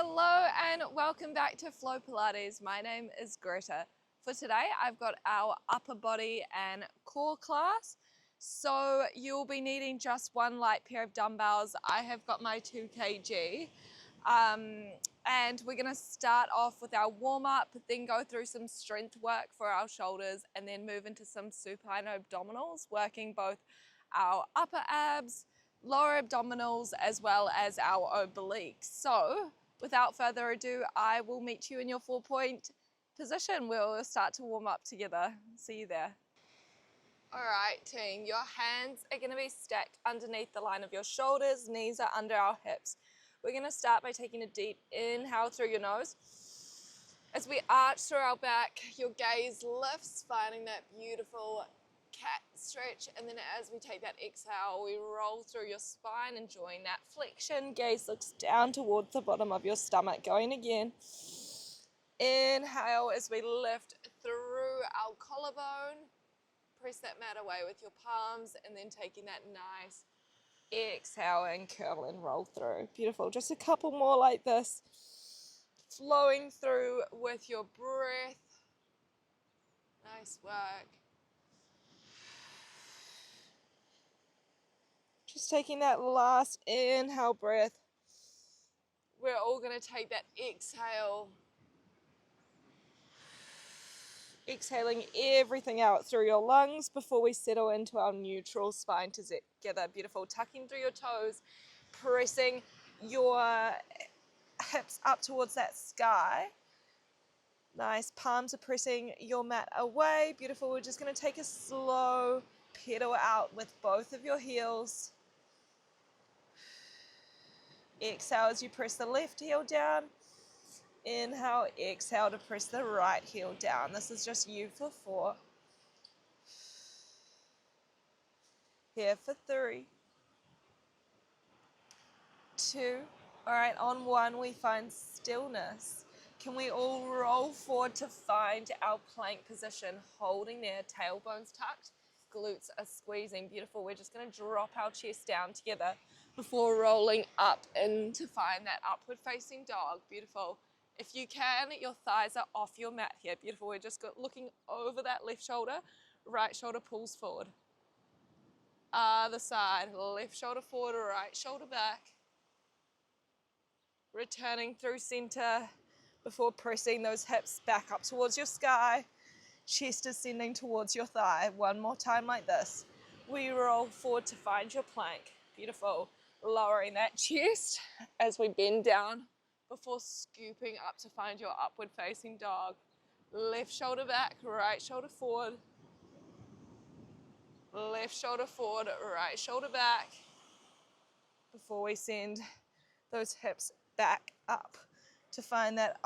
Hello and welcome back to Flow Pilates. My name is Greta. For today, I've got our upper body and core class. So you'll be needing just one light pair of dumbbells. I have got my 2 kg. And we're gonna start off with our warm up, then go through some strength work for our shoulders, and then move into some supine abdominals, working both our upper abs, lower abdominals, as well as our obliques. So without further ado, I will meet you in your 4-point position. We'll start to warm up together. See you there. All right, team, your hands are gonna be stacked underneath the line of your shoulders, knees are under our hips. We're gonna start by taking a deep inhale through your nose. As we arch through our back, your gaze lifts, finding that beautiful cat stretch, and then as we take that exhale, we roll through your spine, enjoying that flexion. Gaze looks down towards the bottom of your stomach. Going again. Inhale as we lift through our collarbone. Press that mat away with your palms, and then taking that nice exhale and curl and roll through. Beautiful. Just a couple more like this. Flowing through with your breath. Nice work. Just taking that last inhale breath. We're all going to take that exhale. Exhaling everything out through your lungs before we settle into our neutral spine together. Beautiful. Tucking through your toes, pressing your hips up towards that sky. Nice. Palms are pressing your mat away. Beautiful. We're just going to take a slow pedal out with both of your heels. Exhale as you press the left heel down. Inhale, exhale to press the right heel down. This is just you for 4. Here for 3. 2. All right, on 1 we find stillness. Can we all roll forward to find our plank position, holding there, tailbones tucked, glutes are squeezing. Beautiful. We're just going to drop our chest down together before rolling up in to find that upward facing dog. Beautiful. If you can, your thighs are off your mat here. Beautiful. We're just looking over that left shoulder. Right shoulder pulls forward. Other side. Left shoulder forward, right shoulder back. Returning through center before pressing those hips back up towards your sky. Chest ascending towards your thigh. One more time like this. We roll forward to find your plank. Beautiful. Lowering that chest as we bend down before scooping up to find your upward facing dog. Left shoulder back, right shoulder forward. Left shoulder forward, right shoulder back. Before we send those hips back up to find that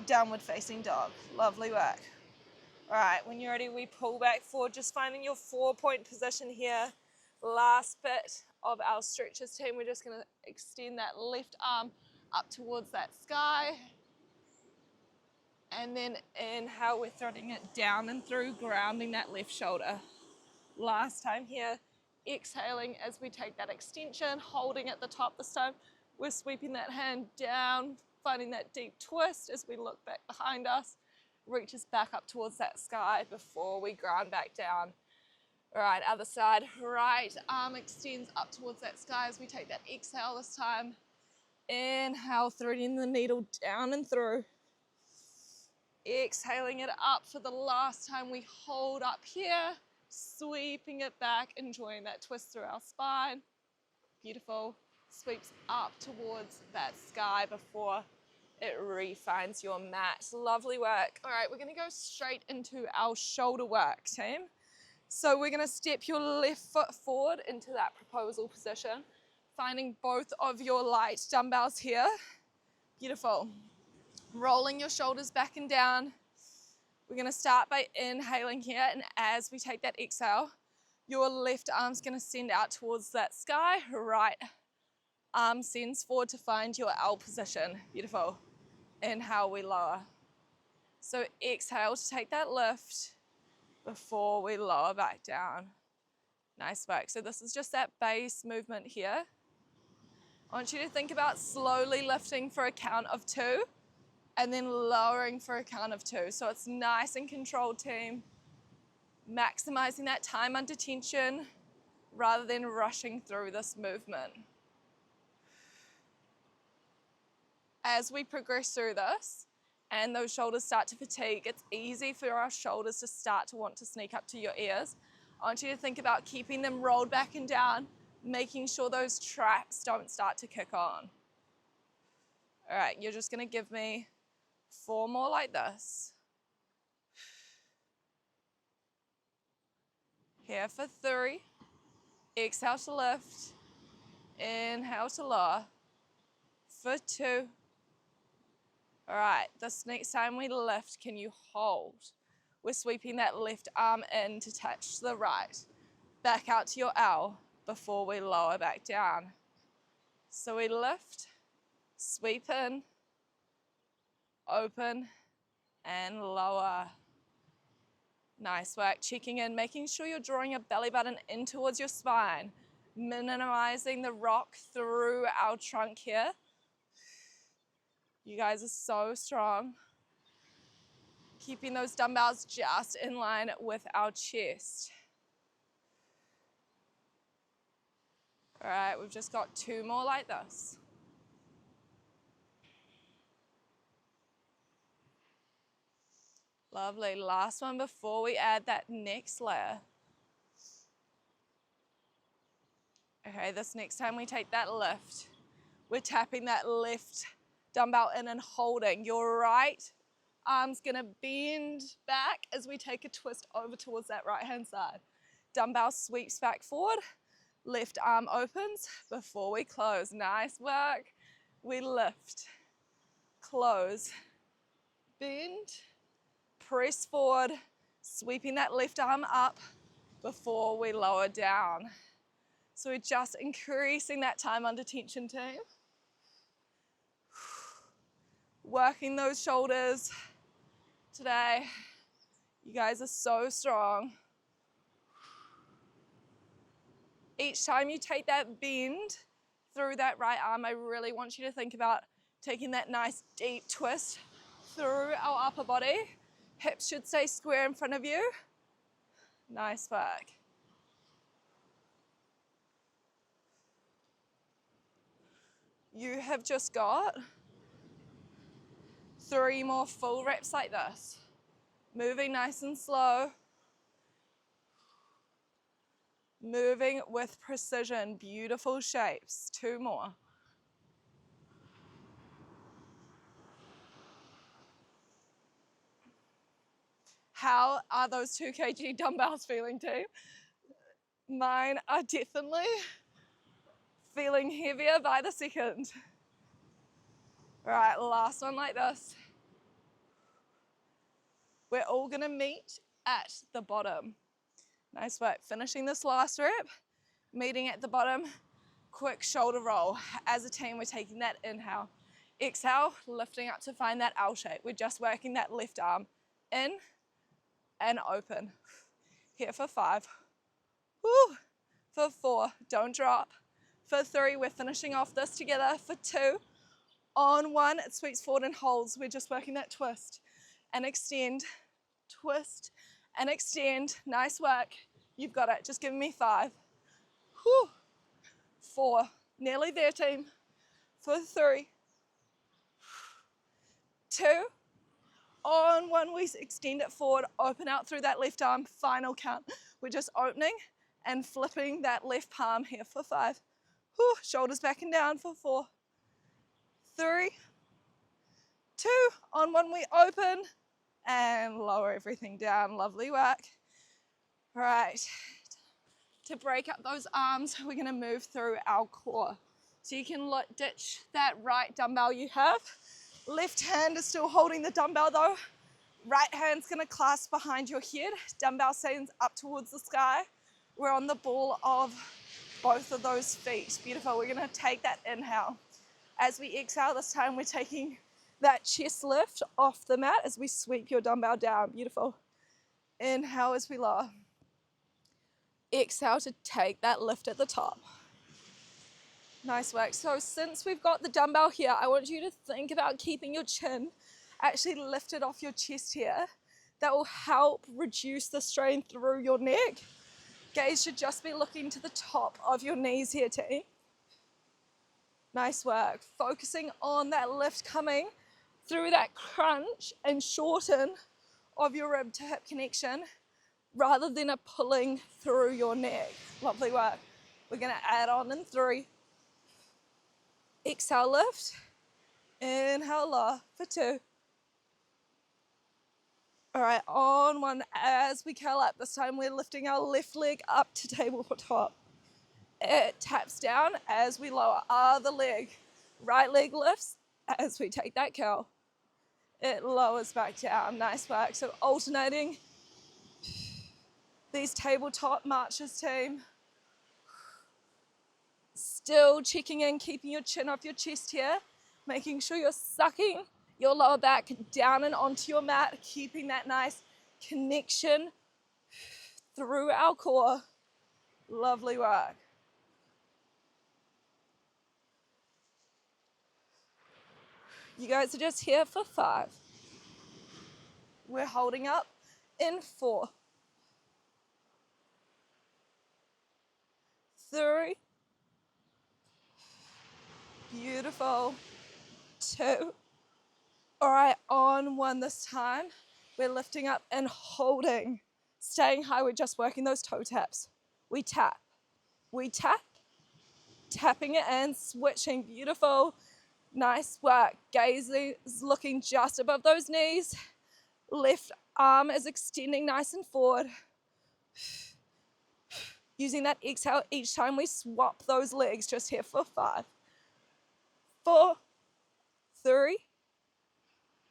downward facing dog. Lovely work. All right, when you're ready, we pull back forward, just finding your 4-point position here. Last bit of our stretches, team. We're just going to extend that left arm up towards that sky. And then inhale, we're throwing it down and through, grounding that left shoulder. Last time here, exhaling as we take that extension, holding at the top this time. We're sweeping that hand down, finding that deep twist as we look back behind us. Reaches back up towards that sky before we ground back down. All right, other side. Right arm extends up towards that sky as we take that exhale this time. Inhale, threading the needle down and through. Exhaling it up for the last time. We hold up here, sweeping it back, enjoying that twist through our spine. Beautiful. Sweeps up towards that sky before it refines your mat. Lovely work. All right, we're going to go straight into our shoulder work, team. So we're going to step your left foot forward into that proposal position, finding both of your light dumbbells here. Beautiful. Rolling your shoulders back and down. We're going to start by inhaling here, and as we take that exhale, your left arm's going to send out towards that sky. Right arm sends forward to find your L position. Beautiful. Inhale, we lower. So exhale to take that lift before we lower back down. Nice work. So this is just that base movement here. I want you to think about slowly lifting for a count of 2 and then lowering for a count of 2. So it's nice and controlled, team. Maximizing that time under tension rather than rushing through this movement. As we progress through this and those shoulders start to fatigue, it's easy for our shoulders to start to want to sneak up to your ears. I want you to think about keeping them rolled back and down, making sure those traps don't start to kick on. All right, you're just gonna give me 4 more like this. Here for 3. Exhale to lift. Inhale to lower. For 2. All right, this next time we lift, can you hold? We're sweeping that left arm in to touch the right. Back out to your L before we lower back down. So we lift, sweep in, open, and lower. Nice work. Checking in, making sure you're drawing your belly button in towards your spine, minimizing the rock through our trunk here. You guys are so strong. Keeping those dumbbells just in line with our chest. All right, we've just got 2 more like this. Lovely. Last one before we add that next layer. Okay, this next time we take that lift, we're tapping that left dumbbell in and holding. Your right arm's gonna bend back as we take a twist over towards that right hand side. Dumbbell sweeps back forward, left arm opens before we close. Nice work. We lift, close, bend, press forward, sweeping that left arm up before we lower down. So we're just increasing that time under tension, team. Working those shoulders today. You guys are so strong. Each time you take that bend through that right arm, I really want you to think about taking that nice deep twist through our upper body. Hips should stay square in front of you. Nice work. You have just got 3 more full reps like this. Moving nice and slow. Moving with precision. Beautiful shapes. 2 more. How are those 2 kg dumbbells feeling, team? Mine are definitely feeling heavier by the second. All right, last one like this. We're all gonna meet at the bottom. Nice work. Finishing this last rep, meeting at the bottom, quick shoulder roll. As a team, we're taking that inhale. Exhale, lifting up to find that L shape. We're just working that left arm in and open. Here for 5. Woo. For 4, don't drop. For 3, we're finishing off this together. For 2, on 1, it sweeps forward and holds. We're just working that twist and extend, twist and extend. Nice work. You've got it. Just give me 5. Whew. 4, nearly there, team. For 3, 2, on 1, we extend it forward, open out through that left arm, final count. We're just opening and flipping that left palm here for 5. Whew. Shoulders back and down for 4, 3, 2, on 1 we open and lower everything down. Lovely work. All right, to break up those arms, we're gonna move through our core. So you can ditch that right dumbbell you have. Left hand is still holding the dumbbell though. Right hand's gonna clasp behind your head. Dumbbell stands up towards the sky. We're on the ball of both of those feet. Beautiful. We're gonna take that inhale. As we exhale, this time we're taking that chest lift off the mat as we sweep your dumbbell down. Beautiful. Inhale as we lower. Exhale to take that lift at the top. Nice work. So since we've got the dumbbell here, I want you to think about keeping your chin actually lifted off your chest here. That will help reduce the strain through your neck. Gaze should just be looking to the top of your knees here, team. Nice work. Focusing on that lift coming through that crunch and shorten of your rib to hip connection rather than a pulling through your neck. Lovely work. We're going to add on in 3. Exhale, lift. Inhale, lower for 2. All right, on 1, as we curl up, this time we're lifting our left leg up to tabletop. It taps down as we lower other leg. Right leg lifts as we take that curl. It lowers back down. Nice work. So alternating these tabletop marches, team. Still checking in, keeping your chin off your chest here, making sure you're sucking your lower back down and onto your mat, keeping that nice connection through our core. Lovely work. You guys are just here for 5. We're holding up in 4, 3, beautiful, 2. All right, on 1 this time, we're lifting up and holding. Staying high, we're just working those toe taps. We tap, tapping it and switching. Beautiful, nice work. Gaze is looking just above those knees. Left arm is extending nice and forward. Using that exhale each time we swap those legs, just here for 5, 4, 3,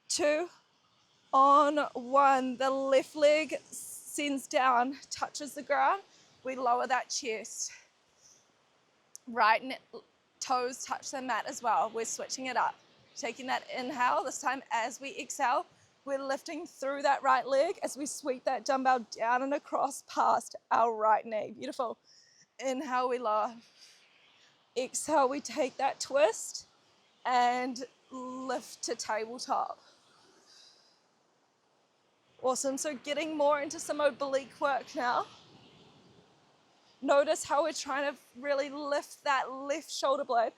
2, on 1. The left leg sends down, touches the ground. We lower that chest. Right toes touch the mat as well. We're switching it up. Taking that inhale, this time as we exhale, we're lifting through that right leg as we sweep that dumbbell down and across past our right knee. Beautiful. Inhale, we lower. Exhale, we take that twist and lift to tabletop. Awesome. So getting more into some oblique work now. Notice how we're trying to really lift that left shoulder blade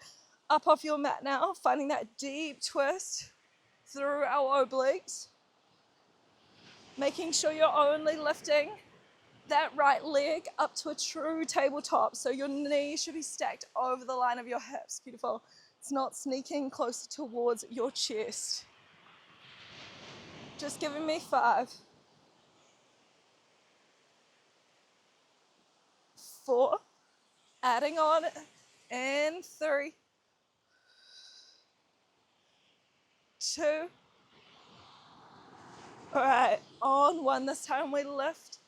up off your mat now, finding that deep twist through our obliques. Making sure you're only lifting that right leg up to a true tabletop. So your knees should be stacked over the line of your hips. Beautiful. It's not sneaking closer towards your chest. Just giving me 5, 4, adding on in 3, 2. All right, on 1 this time we lift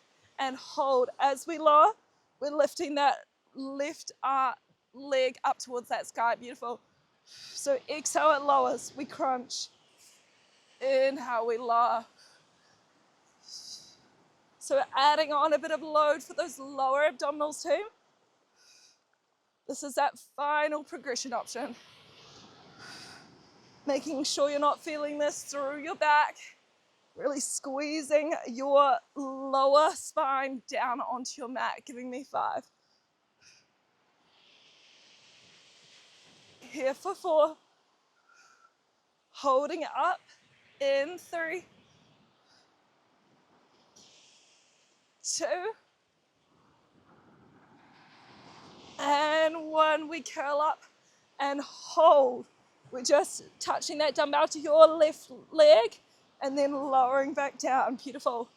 and hold. As we lower, we're lifting that left leg up towards that sky. Beautiful. So exhale, it lowers. We crunch. Inhale, we lower. So adding on a bit of load for those lower abdominals too. This is that final progression option. Making sure you're not feeling this through your back. Really squeezing your lower spine down onto your mat, giving me 5. Here for 4. Holding it up in 3, 2, and 1. We curl up and hold. We're just touching that dumbbell to your left leg and then lowering back down. Beautiful.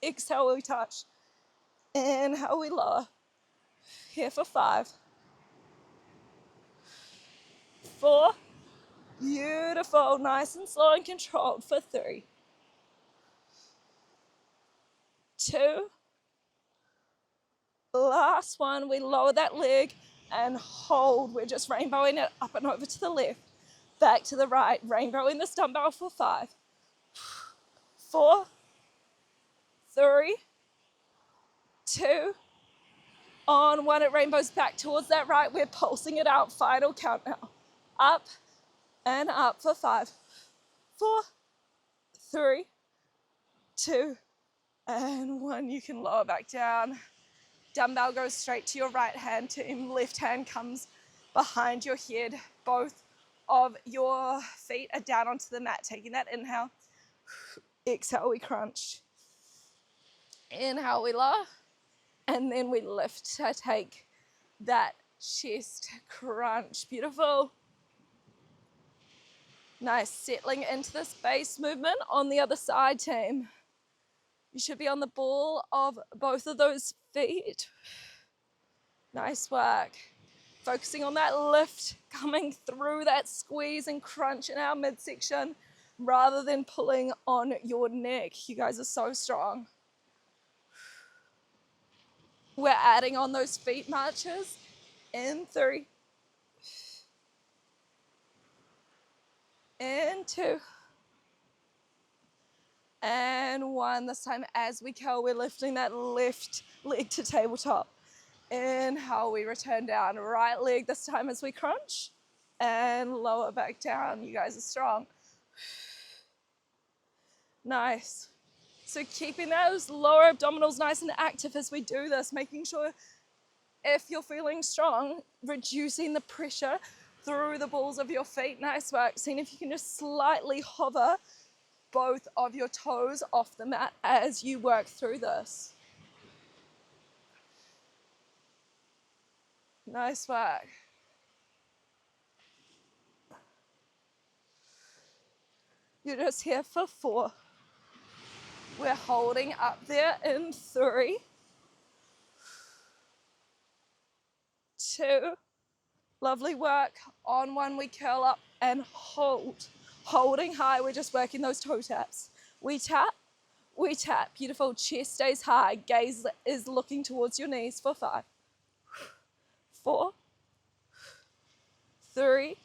Exhale, we touch. Inhale, we lower. Here for 5, 4. Beautiful. Nice and slow and controlled for 3, 2. Last one. We lower that leg and hold. We're just rainbowing it up and over to the left, back to the right, rainbowing this dumbbell for 5, 4, 3, 2, On one, it rainbows back towards that right. We're pulsing it out. Final count now. Up and up for 5, 4, 3, 2, and 1. You can lower back down. Dumbbell goes straight to your right hand, team. Left hand comes behind your head. Both of your feet are down onto the mat. Taking that inhale. Exhale, we crunch. Inhale, we lower. And then we lift to take that chest crunch. Beautiful. Nice. Settling into this base movement on the other side, team. You should be on the ball of both of those feet. Nice work. Focusing on that lift, coming through that squeeze and crunch in our midsection rather than pulling on your neck. You guys are so strong. We're adding on those feet marches in 3, in 2, and 1. This time as we curl, we're lifting that left leg to tabletop. Inhale, we return down. Right leg this time as we crunch and lower back down. You guys are strong. Nice. So keeping those lower abdominals nice and active as we do this, making sure if you're feeling strong, reducing the pressure through the balls of your feet. Nice work. Seeing if you can just slightly hover both of your toes off the mat as you work through this. Nice work. You're just here for 4. We're holding up there in 3, 2. Lovely work. On 1, we curl up and hold. Holding high, we're just working those toe taps. We tap. Beautiful. Chest stays high. Gaze is looking towards your knees for 5, 4, 3,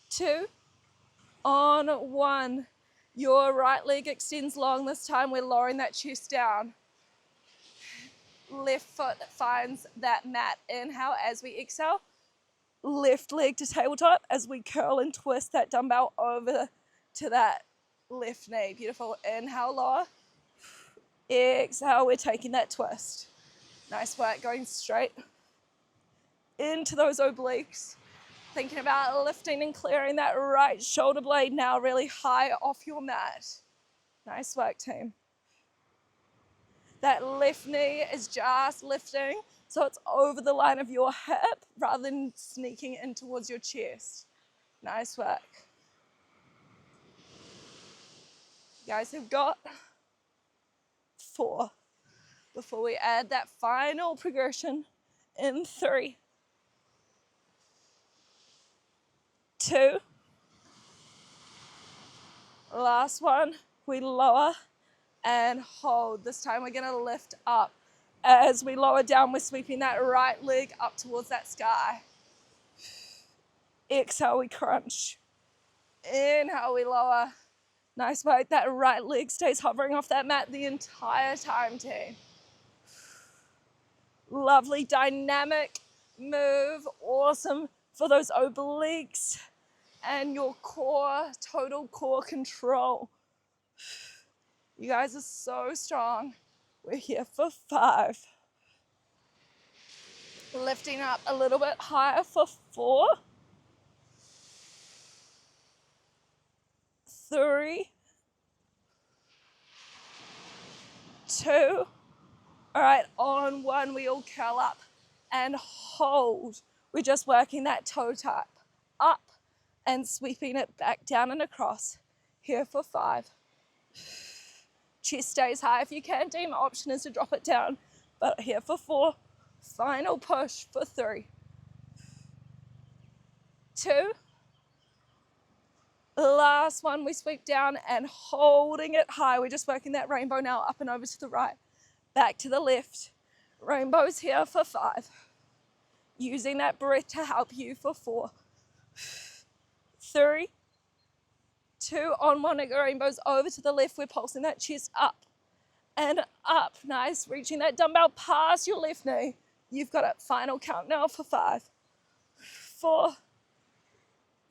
2. On 1. Your right leg extends long. This time we're lowering that chest down. Left foot finds that mat. Inhale as we exhale. Left leg to tabletop as we curl and twist that dumbbell over to that left knee. Beautiful. Inhale, lower. Exhale, we're taking that twist. Nice work. Going straight into those obliques. Thinking about lifting and clearing that right shoulder blade now really high off your mat. Nice work, team. That left knee is just lifting, so it's over the line of your hip rather than sneaking in towards your chest. Nice work. You guys have got 4 before we add that final progression in 3, 2. Last one, we lower and hold. This time we're gonna lift up. As we lower down, we're sweeping that right leg up towards that sky. Exhale, we crunch. Inhale, we lower. Nice work. That right leg stays hovering off that mat the entire time, team. Lovely dynamic move. Awesome for those obliques and your core, total core control. You guys are so strong. We're here for 5. Lifting up a little bit higher for 4, 3, 2. All right, on 1, we all curl up and hold. We're just working that toe tap up and sweeping it back down and across. Here for 5. Chest stays high if you can, team. Option is to drop it down, but here for 4. Final push for 3, 2. Last one, we sweep down and holding it high. We're just working that rainbow now up and over to the right, back to the left. Rainbows here for 5. Using that breath to help you for 4, 3, 2. On one, it rainbows over to the left. We're pulsing that chest up and up. Nice, reaching that dumbbell past your left knee. You've got it. Final count now for 5, 4,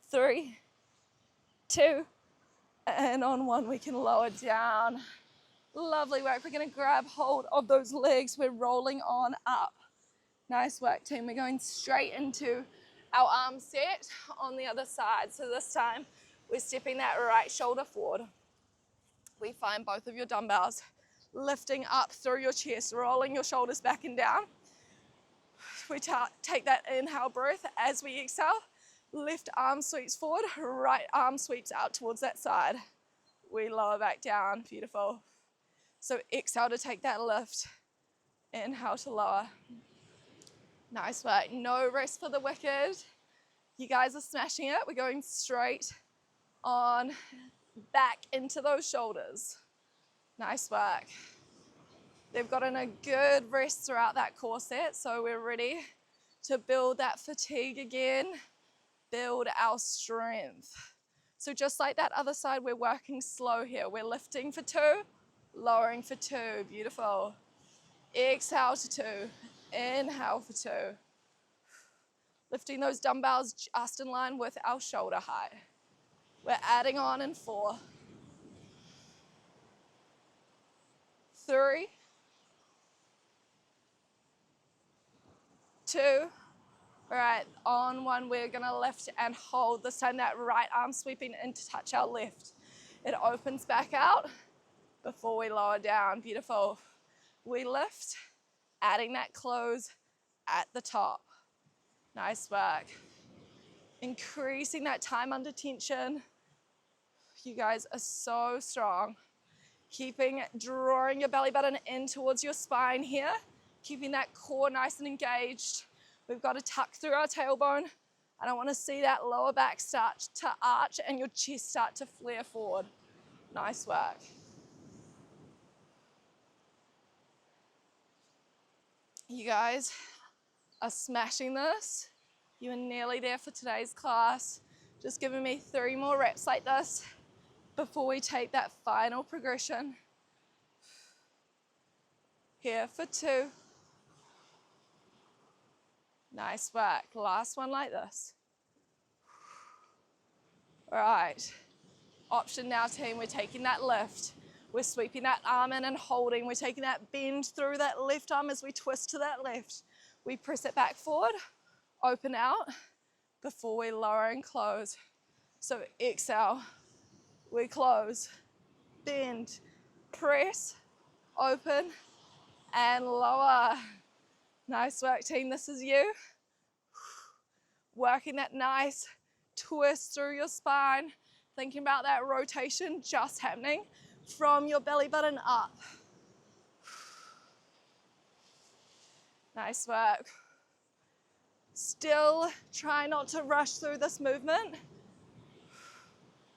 3, 2, and on 1 we can lower down. Lovely work. We're going to grab hold of those legs. We're rolling on up. Nice work, team. We're going straight into our arm set on the other side. So this time we're stepping that right shoulder forward. We find both of your dumbbells, lifting up through your chest, rolling your shoulders back and down. We take that inhale breath. As we exhale, left arm sweeps forward, right arm sweeps out towards that side. We lower back down. Beautiful. So exhale to take that lift. Inhale to lower. Nice work. No rest for the wicked. You guys are smashing it. We're going straight on back into those shoulders. Nice work. They've gotten a good rest throughout that core set, so we're ready to build that fatigue again, build our strength. So just like that other side, we're working slow here. We're lifting for 2, lowering for 2. Beautiful. Exhale to 2. Inhale for 2. Lifting those dumbbells just in line with our shoulder height. We're adding on in 4, 3, 2. All right, on 1, we're gonna lift and hold. This time that right arm sweeping in to touch our left. It opens back out before we lower down. Beautiful. We lift, adding that close at the top. Nice work. Increasing that time under tension. You guys are so strong. Drawing your belly button in towards your spine here. Keeping that core nice and engaged. We've got to tuck through our tailbone. I don't want to see that lower back start to arch and your chest start to flare forward. Nice work. You guys are smashing this. You are nearly there for today's class. Just giving me 3 more reps like this before we take that final progression. Here for 2. Nice work. Last one like this. All right. Option now, team. We're taking that lift. We're sweeping that arm in and holding. We're taking that bend through that left arm as we twist to that left. We press it back forward, open out before we lower and close. So exhale, we close, bend, press, open, and lower. Nice work, team. This is you. Working that nice twist through your spine. Thinking about that rotation just happening from your belly button up. Nice work. Still try not to rush through this movement.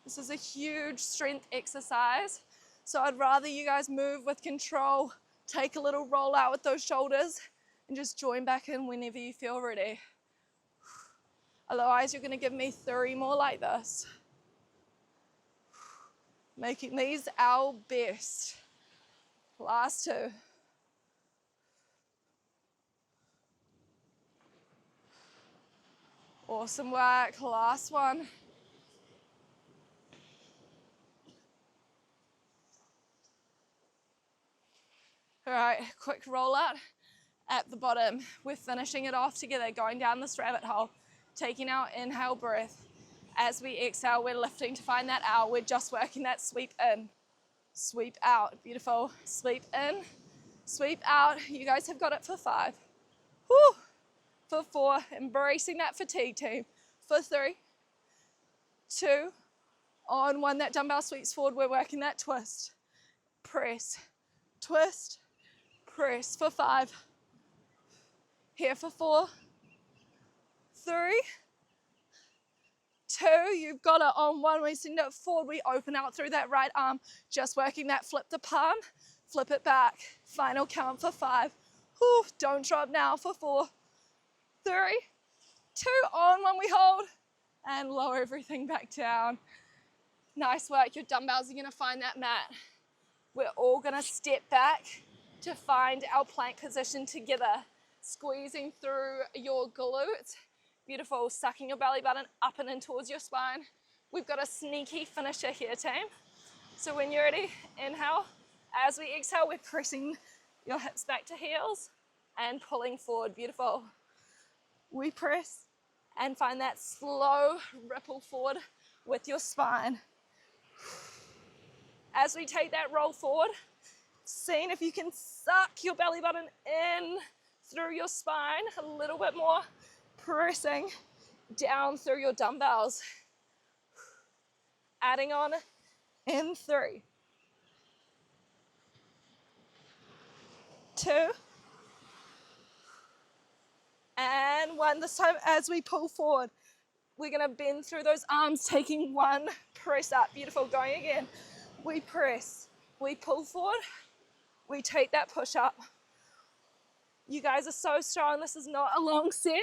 This is a huge strength exercise. So I'd rather you guys move with control, take a little roll out with those shoulders, and just join back in whenever you feel ready. Otherwise, you're going to give me 3 more like this. Making these our best. Last 2. Awesome work. Last one. All right, quick roll out at the bottom. We're finishing it off together, going down this rabbit hole, taking our inhale breath. As we exhale, we're lifting to find that out. We're just working that sweep in, sweep out. Beautiful. Sweep in, sweep out. You guys have got it for 5. Whew. For 4, embracing that fatigue, team. For 3, 2, on 1, that dumbbell sweeps forward. We're working that twist. Press, twist, press. For 5. Here for 4, 3, 2, you've got it. On 1, we send it forward, we open out through that right arm, just working that flip the palm, flip it back. Final count for 5. Whew, don't drop now. For 4, 3, 2, on 1 we hold, and lower everything back down. Nice work. Your dumbbells are gonna find that mat. We're all gonna step back to find our plank position together, squeezing through your glutes. Beautiful, sucking your belly button up and in towards your spine. We've got a sneaky finisher here, team. So when you're ready, inhale. As we exhale, we're pressing your hips back to heels and pulling forward. Beautiful. We press and find that slow ripple forward with your spine. As we take that roll forward, seeing if you can suck your belly button in through your spine a little bit more, pressing down through your dumbbells. Adding on in 3, 2, and 1. This time as we pull forward, we're gonna bend through those arms, taking 1 press up. Beautiful, going again. We press, we pull forward, we take that push up. You guys are so strong. This is not a long set.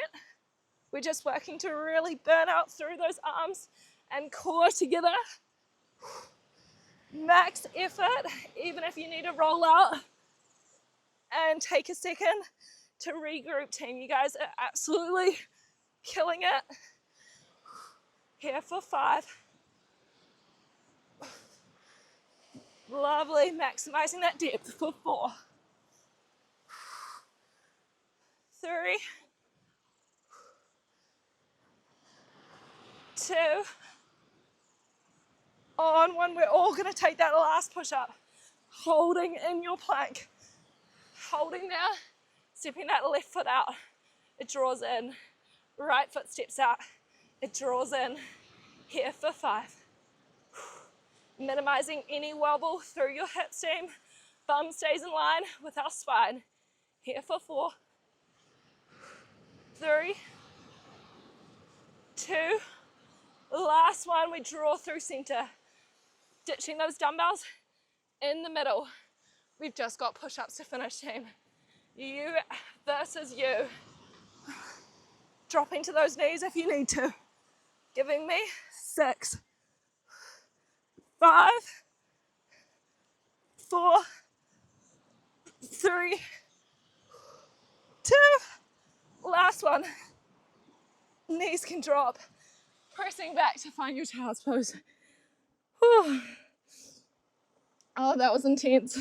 We're just working to really burn out through those arms and core together. Max effort, even if you need to roll out and take a second to regroup, team. You guys are absolutely killing it. Here for 5. Lovely, maximizing that depth for 4, 3, 2, on 1. We're all gonna take that last push up, holding in your plank, holding there, stepping that left foot out, it draws in, right foot steps out, it draws in. Here for 5. Minimizing any wobble through your hips, team. Bum stays in line with our spine. Here for 4, 3, 2, last one. We draw through center, ditching those dumbbells in the middle. We've just got push-ups to finish, team. You versus you. Dropping to those knees if you need to. Giving me 6, 5, 4, 3, 2, last one. Knees can drop. Pressing back to find your child's pose. Whew. Oh, that was intense.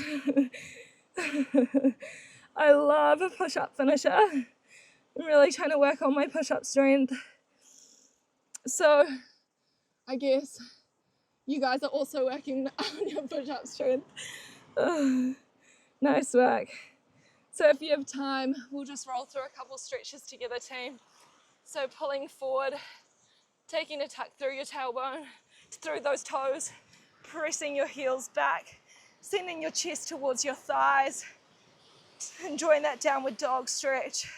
I love a push-up finisher. I'm really trying to work on my push-up strength. So, I guess you guys are also working on your push-up strength. Nice work. So if you have time, we'll just roll through a couple stretches together, team. So pulling forward, taking a tuck through your tailbone, through those toes, pressing your heels back, sending your chest towards your thighs, enjoying that downward dog stretch.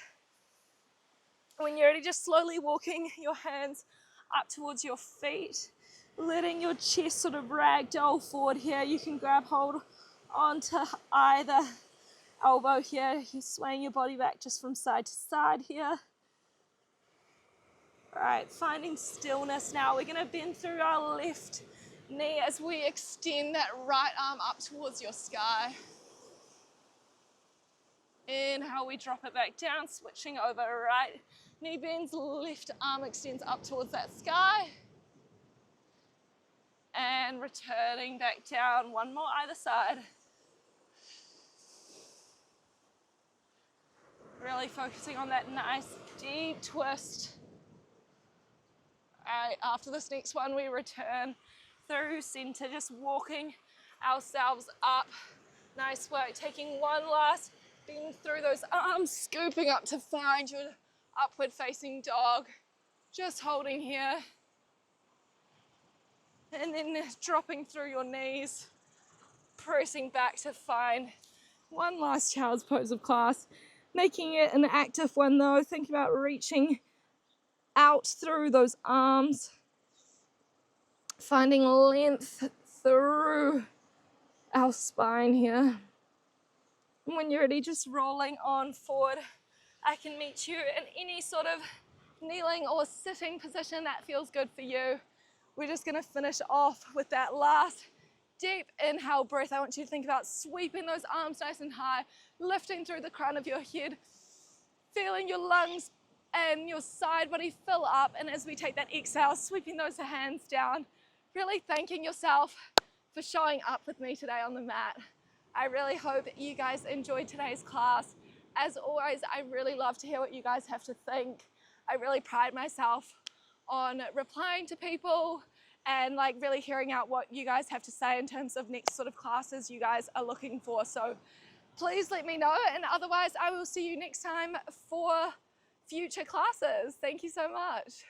When you're ready, just slowly walking your hands up towards your feet, letting your chest sort of ragdoll forward here. You can grab hold onto either elbow here. You're swaying your body back just from side to side here. All right, finding stillness now. We're gonna bend through our left knee as we extend that right arm up towards your sky. Inhale, we drop it back down, switching over. Right knee bends, left arm extends up towards that sky. And returning back down, one more either side. Really focusing on that nice deep twist. All right, after this next one, we return through center, just walking ourselves up. Nice work, taking one last bend through those arms, scooping up to find your upward facing dog. Just holding here. And then dropping through your knees, pressing back to find one last child's pose of class. Making it an active one though. Think about reaching out through those arms. Finding length through our spine here. And when you're ready, just rolling on forward. I can meet you in any sort of kneeling or sitting position that feels good for you. We're just gonna finish off with that last deep inhale breath. I want you to think about sweeping those arms nice and high, lifting through the crown of your head, feeling your lungs and your side body fill up. And as we take that exhale, sweeping those hands down, really thanking yourself for showing up with me today on the mat. I really hope you guys enjoyed today's class. As always, I really love to hear what you guys have to think. I really pride myself on replying to people and like really hearing out what you guys have to say in terms of next sort of classes you guys are looking for. So please let me know, and otherwise I will see you next time for future classes. Thank you so much.